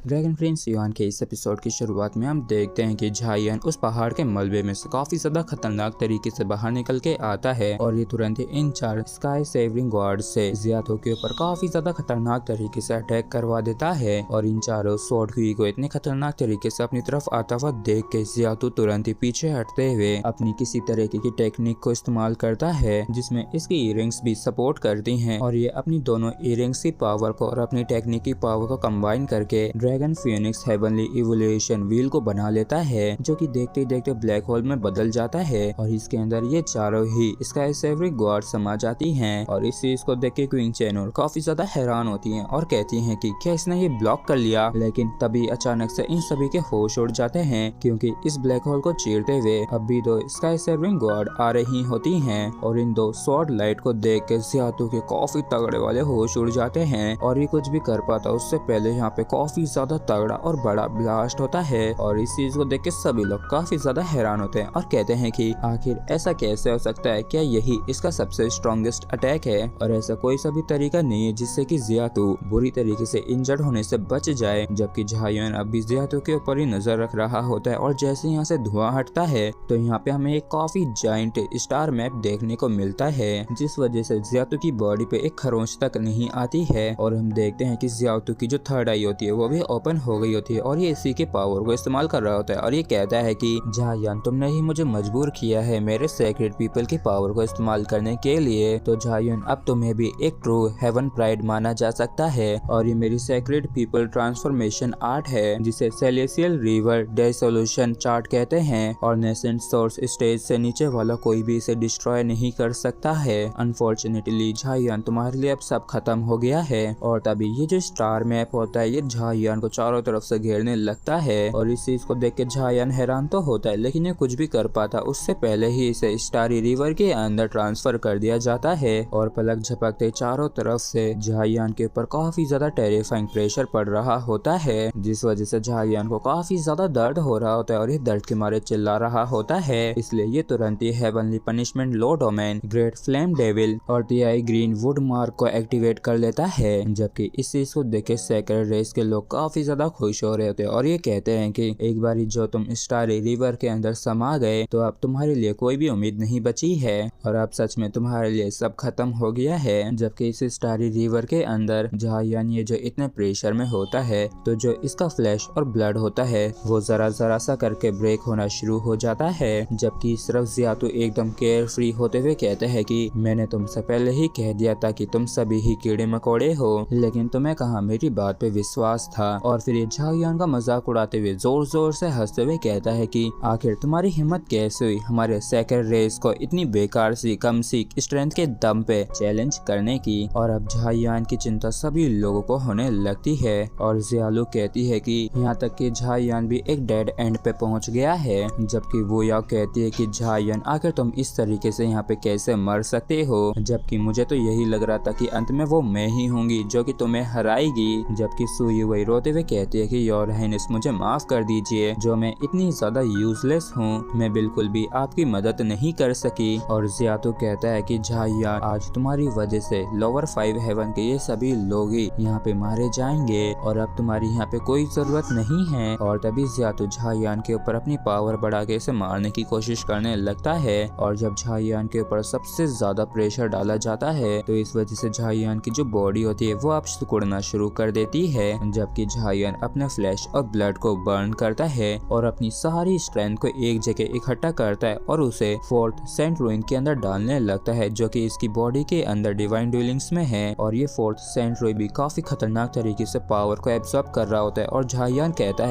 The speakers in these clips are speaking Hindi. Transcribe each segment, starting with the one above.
ड्रैगन प्रिंस युआन के इस एपिसोड की शुरुआत में हम देखते हैं कि झायन उस पहाड़ के मलबे में से काफी ज्यादा खतरनाक तरीके से बाहर निकल के आता है और ये तुरंत ही इन 4 स्काई सेविंग गार्ड से जियातो के ऊपर काफी ज्यादा खतरनाक तरीके से अटैक करवा देता है। और इन चारों स्वॉर्ड क्वी को इतने खतरनाक तरीके से अपनी तरफ आता हुआ देख के जियातो तुरंत ही पीछे हटते हुए अपनी किसी तरीके की टेक्निक को इस्तेमाल करता है जिसमें इसकी इयररिंग्स भी सपोर्ट करती हैं और ये अपनी दोनों इयररिंग्स की पावर को और अपनी टेक्निक की पावर को कंबाइन करके dragon Phoenix heavenly evolution wheel को बना लेता है जो कि देखते देखते ब्लैक होल में बदल जाता है और इसके अंदर ये चारों ही स्काई सेवरिंग गार्ड समा जाती हैं। और इस चीज को देख के क्वीन चैनोर काफी ज्यादा हैरान होती हैं और कहती हैं कि क्या इसने ये ब्लॉक कर लिया। लेकिन तभी अचानक से इन सभी के होश उड़ जाते हैं क्योंकि इस ब्लैक होल को चीरते हुए अब भी 2 स्काई सेवरिंग गार्ड आ रही होती हैं और इन 2 स्वॉर्ड लाइट को देख के जियातो के काफी तगड़े वाले होश उड़ जाते हैं और ये कुछ भी कर पाता उससे पहले यहाँ पे काफी ज्यादा तगड़ा और बड़ा ब्लास्ट होता है। और इस चीज को देख के सभी लोग काफी ज्यादा हैरान होते हैं और कहते हैं कि आखिर ऐसा कैसे हो सकता है, क्या यही इसका सबसे स्ट्रॉन्गेस्ट अटैक है और ऐसा कोई सा भी तरीका नहीं है जिससे कि जियातो बुरी तरीके से इंजर्ड होने से बच जाए। जबकि झायन अब भी जियातो के ऊपर ही नजर रख रहा होता है और जैसे यहाँ से धुआं हटता है तो यहाँ पे हमें एक काफी जाइंट स्टार मैप देखने को मिलता है जिस वजह से जियातो की बॉडी पे एक खरोंच तक नहीं आती है। और हम देखते हैं कि जियातो की जो थर्ड आई होती है वो भी ओपन हो गई होती है और ये इसी के पावर को इस्तेमाल कर रहा होता है और ये कहता है कि झायन तुमने ही मुझे मजबूर किया है मेरे सेक्रेट पीपल की पावर को इस्तेमाल करने के लिए, तो झायन अब तुम्हें भी एक ट्रू हेवन प्राइड माना जा सकता है। और ये मेरी सेक्रेट पीपल ट्रांसफॉर्मेशन आर्ट है जिसे सेलेसियल रिवर डेसोल्यूशन चार्ट कहते हैं और नेसेंट सोर्स स्टेज से नीचे वाला कोई भी इसे डिस्ट्रॉय नहीं कर सकता है। अनफॉर्चुनेटली झायन तुम्हारे लिए अब सब खत्म हो गया है। और तभी ये जो स्टार मैप होता है ये झायन को चारों तरफ से घेरने लगता है और इस चीज को देख के झायन हैरान तो होता है लेकिन ये कुछ भी कर पाता उससे पहले ही इसे स्टारी रिवर के अंदर ट्रांसफर कर दिया जाता है। और पलक झपकते चारों तरफ से झायन के ऊपर काफी ज्यादा टेरिफाइंग प्रेशर पड़ रहा होता है जिस वजह से झायन को काफी ज्यादा दर्द हो रहा होता है और ये दर्द के मारे चिल्ला रहा होता है। इसलिए ये तुरंत ही हेवनली पनिशमेंट लो डोमेन ग्रेट फ्लेम डेविल और टीआई ग्रीन वुड मार्क को एक्टिवेट कर लेता है। जबकि इस चीज को देख के सेक्रेट रेस के लोग काफी ज्यादा खुश हो रहे होते हैं और ये कहते हैं कि एक बार जो तुम स्टारी रिवर के अंदर समा गए तो अब तुम्हारे लिए कोई भी उम्मीद नहीं बची है और अब सच में तुम्हारे लिए सब खत्म हो गया है। जबकि इस स्टारी रिवर के अंदर झायन ये जो इतने प्रेशर में होता है तो जो इसका फ्लैश और ब्लड होता है वो जरा जरा सा करके ब्रेक होना शुरू हो जाता है। जबकि इस तरफ जियातो एकदम केयर फ्री होते हुए कहते हैं कि मैंने तुमसे पहले ही कह दिया था कि तुम सभी ही कीड़े मकोड़े हो लेकिन तुम्हें कहाँ मेरी बात पे विश्वास था। और फिर ये झायन का मजाक उड़ाते हुए जोर जोर से हंसते हुए कहता है कि आखिर तुम्हारी हिम्मत कैसे हुई हमारे सेक्रेट रेस को इतनी बेकार सी कम सी स्ट्रेंथ के दम पे चैलेंज करने की। और अब झायन की चिंता सभी लोगों को होने लगती है और जियालो कहती है कि यहाँ तक कि झायन भी एक डेड एंड पे पहुँच गया है। जबकि वो यह कहती है कि झायन आखिर तुम इस तरीके से यहाँ पे कैसे मर सकते हो, जबकि मुझे तो यही लग रहा था कि अंत में वो मैं ही होंगी जो कि तुम्हें हराएगी। जबकि सुई वही रोते हुए कहती है कि योर हाइनेस मुझे माफ कर दीजिए जो मैं इतनी ज्यादा यूजलेस हूँ, मैं बिल्कुल भी आपकी मदद नहीं कर सकी। और जियातो कहता है कि झायन आज तुम्हारी वजह से लोअर 5 हेवन के ये सभी लोग ही यहाँ पे मारे जाएंगे और अब तुम्हारी यहाँ पे कोई जरूरत नहीं है। और तभी जियातो झायन के ऊपर अपनी पावर बढ़ा के इसे मारने की कोशिश करने लगता है और जब झायन के ऊपर सबसे ज्यादा प्रेशर डाला जाता है तो इस वजह से झायन की जो बॉडी होती है वो अब सिकुड़ना शुरू कर देती है। जबकि झायन अपने फ्लैश और ब्लड को बर्न करता है और अपनी सारी स्ट्रेंथ को एक जगह इकट्ठा करता है और उसे फोर्थ सेंट रूइन के अंदर डालने लगता है जो कि इसकी बॉडी के अंदर डिवाइन ड्यूलिंग्स में है। और ये फोर्थ सेंट रूइन भी काफी खतरनाक तरीके से पावर को एब्सॉर्ब कर रहा होता है और झायन कहता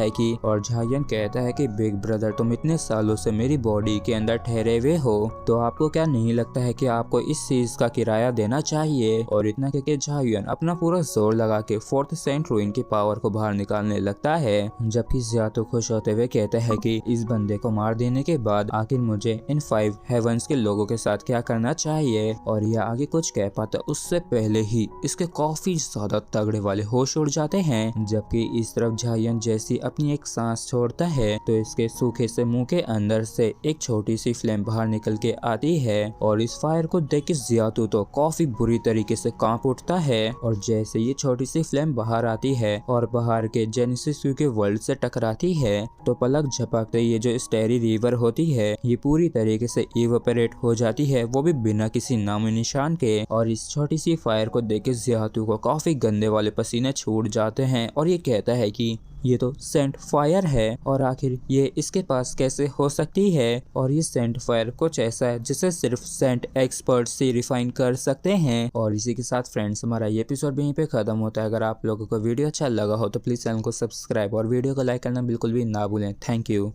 है कि बिग ब्रदर तुम इतने सालों से मेरी बॉडी के अंदर ठहरे हुए हो तो आपको क्या नहीं लगता है कि आपको इस चीज का किराया देना चाहिए। और इतना कहकर झायन अपना पूरा जोर लगा के फोर्थ सेंट रूइन की पावर को बाहर निकालने लगता है। जबकि जियातो खुश होते हुए कहता है कि इस बंदे को मार देने के बाद आखिर मुझे इन 5 हेवंस के लोगों के साथ क्या करना चाहिए। और यह आगे कुछ कह पाता उससे पहले ही इसके काफी ज्यादा तगड़े वाले होश उड़ जाते हैं। जबकि इस तरफ झायन जैसी अपनी एक सांस छोड़ता है तो इसके सूखे से मुंह के अंदर से एक छोटी सी फ्लेम बाहर निकल के आती है और इस फायर को देख के जियातो तो काफी बुरी तरीके से कांप उठता है। और जैसे ये छोटी सी फ्लेम बाहर आती है और बाहर पहाड़ के जेनेसिस के वर्ल्ड से टकराती है तो पलक झपकते ये जो स्टेरी रिवर होती है ये पूरी तरीके से इवेपोरेट हो जाती है, वो भी बिना किसी नामो निशान के। और इस छोटी सी फायर को देख के ज़ियातू को काफी गंदे वाले पसीने छूट जाते हैं और ये कहता है कि ये तो सेंट फायर है और आखिर ये इसके पास कैसे हो सकती है। और ये सेंट फायर कुछ ऐसा है जिसे सिर्फ सेंट एक्सपर्ट से रिफाइन कर सकते हैं। और इसी के साथ फ्रेंड्स हमारा ये एपिसोड भी यहीं पे खत्म होता है। अगर आप लोगों को वीडियो अच्छा लगा हो तो प्लीज चैनल को सब्सक्राइब और वीडियो को लाइक करना बिल्कुल भी ना भूलें। Thank you.